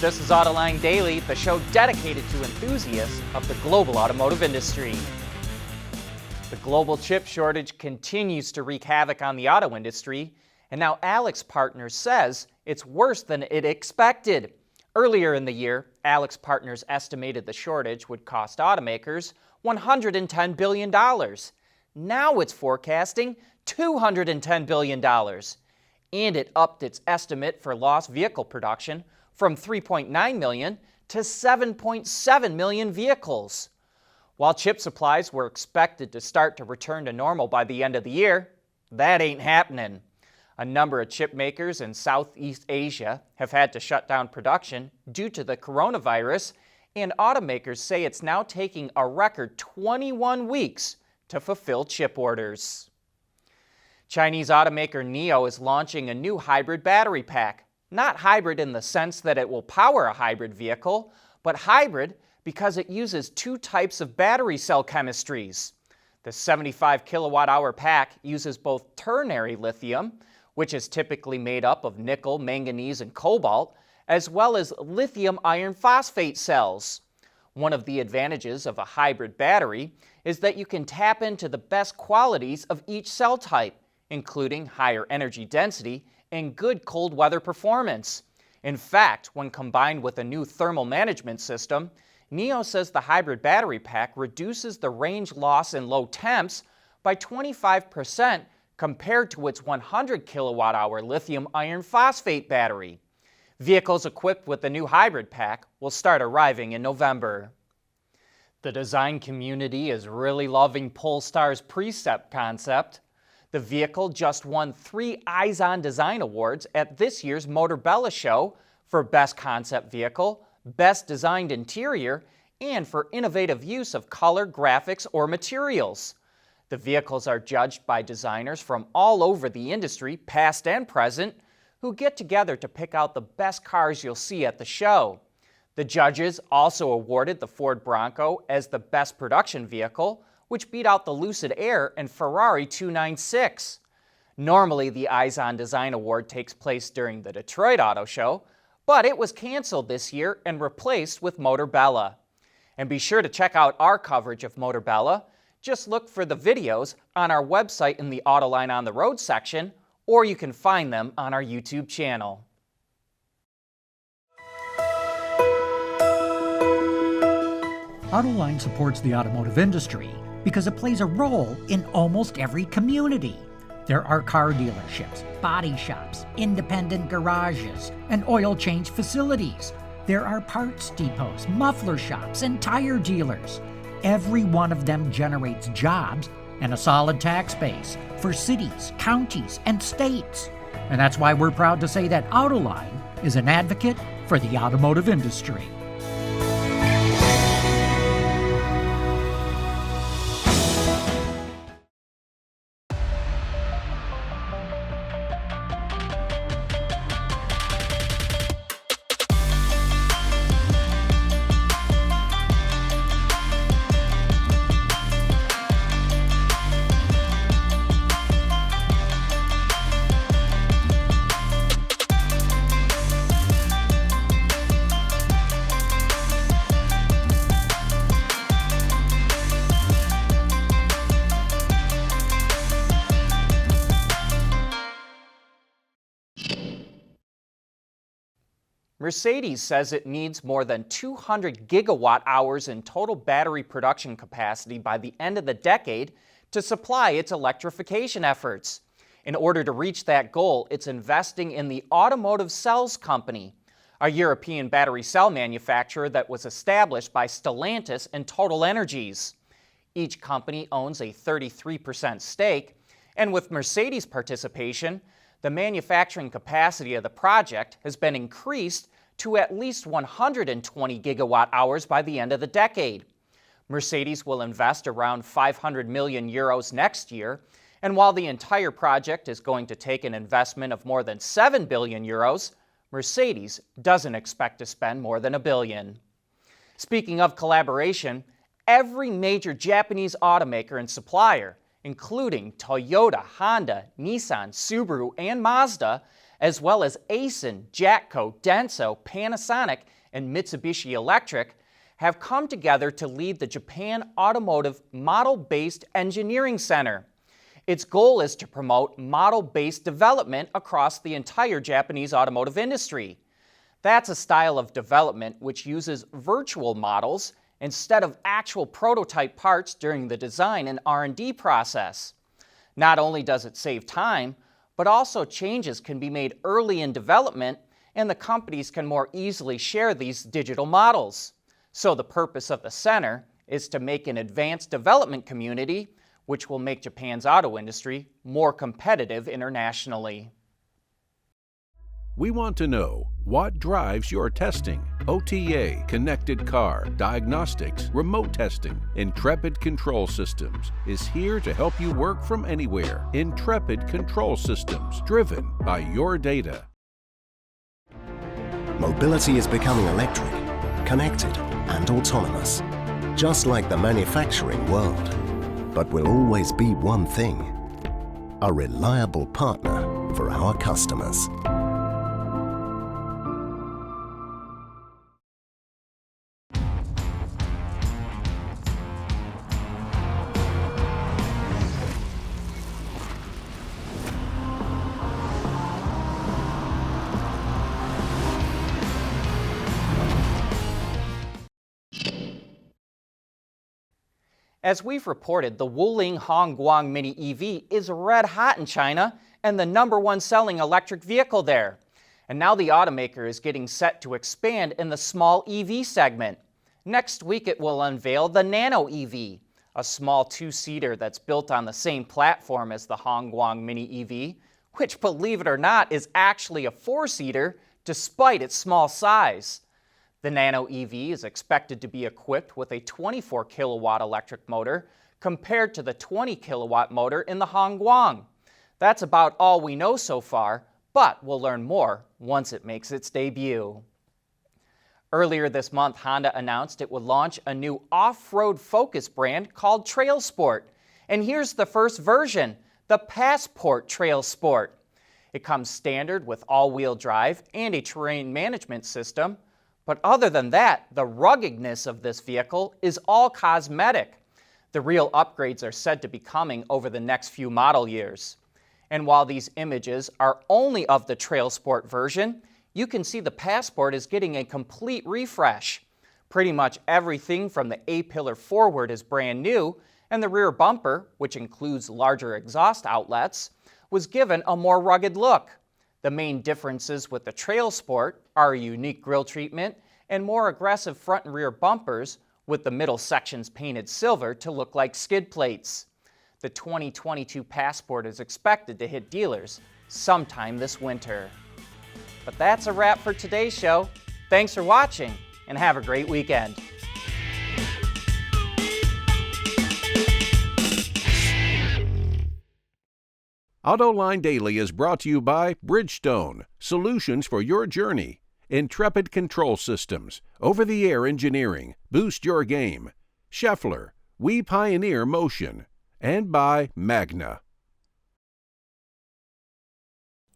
This is Autoline Daily, the show dedicated to enthusiasts of the global automotive industry. The global chip shortage continues to wreak havoc on the auto industry, and now AlixPartners says it's worse than it expected. Earlier in the year, AlixPartners estimated the shortage would cost automakers $110 billion. Now it's forecasting $210 billion. And it upped its estimate for lost vehicle production from 3.9 million to 7.7 million vehicles. While chip supplies were expected to start to return to normal by the end of the year, that ain't happening. A number of chip makers in Southeast Asia have had to shut down production due to the coronavirus, and automakers say it's now taking a record 21 weeks to fulfill chip orders. Chinese automaker NIO is launching a new hybrid battery pack. Not hybrid in the sense that it will power a hybrid vehicle, but hybrid because it uses two types of battery cell chemistries. The 75 kilowatt-hour pack uses both ternary lithium, which is typically made up of nickel, manganese, and cobalt, as well as lithium iron phosphate cells. One of the advantages of a hybrid battery is that you can tap into the best qualities of each cell type, including higher energy density and good cold weather performance. In fact, when combined with a new thermal management system, NIO says the hybrid battery pack reduces the range loss in low temps by 25% compared to its 100 kilowatt-hour lithium iron phosphate battery. Vehicles equipped with the new hybrid pack will start arriving in November. The design community is really loving Polestar's Precept concept. The vehicle just won 3 EyesOn design awards at this year's Motorbella show for Best Concept Vehicle, Best Designed Interior, and for innovative use of color, graphics, or materials. The vehicles are judged by designers from all over the industry, past and present, who get together to pick out the best cars you'll see at the show. The judges also awarded the Ford Bronco as the best production vehicle, which beat out the Lucid Air and Ferrari 296. Normally, the EyesOn Design Award takes place during the Detroit Auto Show, but it was canceled this year and replaced with Motorbella. And be sure to check out our coverage of Motorbella. Just look for the videos on our website in the Autoline on the Road section, or you can find them on our YouTube channel. Autoline supports the automotive industry because it plays a role in almost every community. There are car dealerships, body shops, independent garages, and oil change facilities. There are parts depots, muffler shops, and tire dealers. Every one of them generates jobs and a solid tax base for cities, counties, and states. And that's why we're proud to say that Autoline is an advocate for the automotive industry. Mercedes says it needs more than 200 gigawatt hours in total battery production capacity by the end of the decade to supply its electrification efforts. In order to reach that goal, it's investing in the Automotive Cells Company, a European battery cell manufacturer that was established by Stellantis and Total Energies. Each company owns a 33% stake, and with Mercedes' participation, the manufacturing capacity of the project has been increased to at least 120 gigawatt hours by the end of the decade. Mercedes will invest around 500 million euros next year, and while the entire project is going to take an investment of more than 7 billion euros, Mercedes doesn't expect to spend more than $1 billion. Speaking of collaboration, every major Japanese automaker and supplier, including Toyota, Honda, Nissan, Subaru, and Mazda, as well as EyesOn, Jatco, Denso, Panasonic, and Mitsubishi Electric, have come together to lead the Japan Automotive Model-Based Engineering Center. Its goal is to promote model-based development across the entire Japanese automotive industry. That's a style of development which uses virtual models instead of actual prototype parts during the design and R&D process. Not only does it save time, but also changes can be made early in development and the companies can more easily share these digital models. So the purpose of the center is to make an advanced development community which will make Japan's auto industry more competitive internationally. We want to know what drives your testing. OTA, connected car, diagnostics, remote testing. Intrepid Control Systems is here to help you work from anywhere. Intrepid Control Systems, driven by your data. Mobility is becoming electric, connected, and autonomous, just like the manufacturing world. But will always be one thing: a reliable partner for our customers. As we've reported, the Wuling Hongguang Mini EV is red hot in China and the #1 selling electric vehicle there. And now the automaker is getting set to expand in the small EV segment. Next week it will unveil the Nano EV, a small two-seater that's built on the same platform as the Hongguang Mini EV, which, believe it or not, is actually a four-seater despite its small size. The Nano EV is expected to be equipped with a 24 kilowatt electric motor compared to the 20 kilowatt motor in the Hongguang. That's about all we know so far, but we'll learn more once it makes its debut. Earlier this month, Honda announced it would launch a new off-road focus brand called TrailSport. And here's the first version, the Passport TrailSport. It comes standard with all-wheel drive and a terrain management system. But other than that, the ruggedness of this vehicle is all cosmetic. The real upgrades are said to be coming over the next few model years. And while these images are only of the TrailSport version, you can see the Passport is getting a complete refresh. Pretty much everything from the A-pillar forward is brand new, and the rear bumper, which includes larger exhaust outlets, was given a more rugged look. The main differences with the TrailSport are a unique grille treatment and more aggressive front and rear bumpers, with the middle sections painted silver to look like skid plates. The 2022 Passport is expected to hit dealers sometime this winter. But that's a wrap for today's show. Thanks for watching, and have a great weekend. Autoline Daily is brought to you by Bridgestone, solutions for your journey. Intrepid Control Systems, over-the-air engineering, boost your game. Scheffler, we pioneer motion. And by Magna.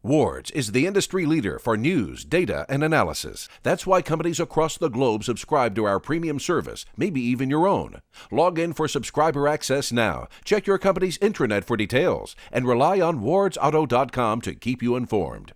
Wards is the industry leader for news, data, and analysis. That's why companies across the globe subscribe to our premium service, maybe even your own. Log in for subscriber access now. Check your company's intranet for details, and rely on wardsauto.com to keep you informed.